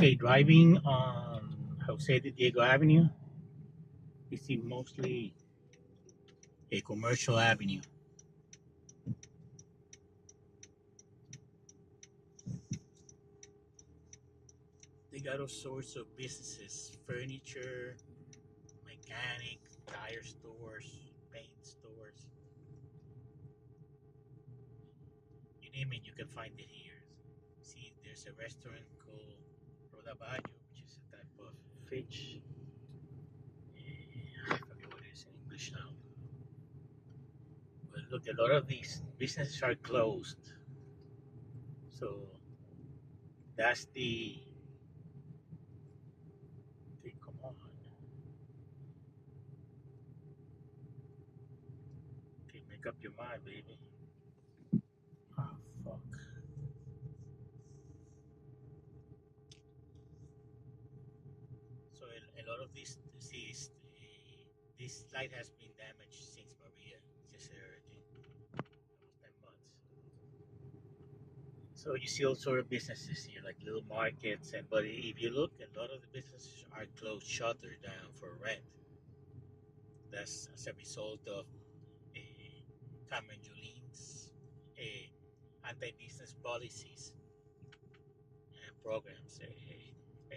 Okay, driving on Jose de Diego Avenue, you see mostly a commercial avenue. They got all sorts of businesses, furniture, mechanic, tire stores, paint stores. You name it, you can find it here. See, there's a restaurant called Rodaballo, which is a type of fish. I forget what it is in English now. But look, a lot of these businesses are closed. So that's come on. Okay, make up your mind, baby. Oh, fuck. So a lot of this light has been damaged since Maria, just everything, almost 10 months. So you see all sort of businesses here, like little markets, and but if you look, a lot of the businesses are closed, shuttered down for rent. That's as a result of uh, Carmen Yulin's anti-business policies and programs.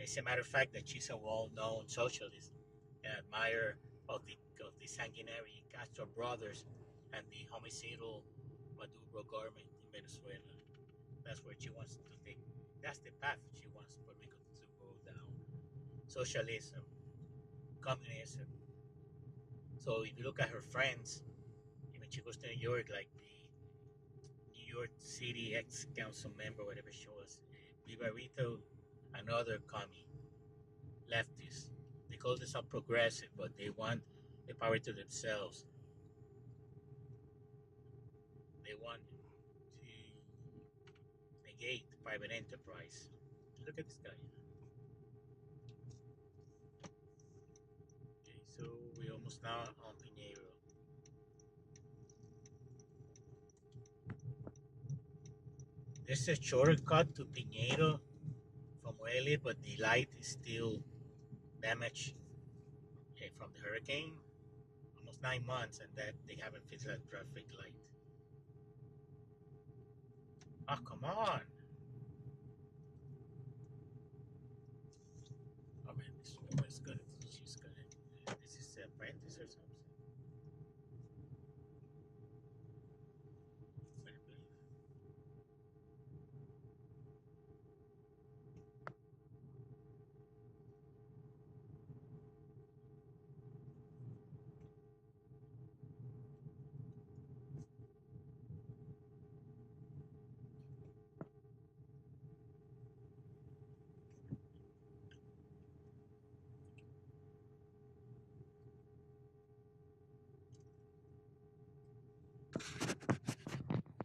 As a matter of fact, that she's a well-known socialist, an admirer of the sanguinary Castro Brothers and the homicidal Maduro government in Venezuela. That's where she wants to take. That's the path she wants Puerto Rico to go down. Socialism, communism. So if you look at her friends, when she goes to New York, like the New York City ex-council member, whatever she was, Vivarito, another commie, leftist. They call themselves progressive, but they want the power to themselves. They want to negate private enterprise. Look at this guy. Okay, so we almost now on Pinheiro. There's a shortcut to Pinheiro from Morelia, but the light is still damaged from the hurricane. Almost 9 months, and that they haven't fixed that traffic light. Oh, come on! I mean, this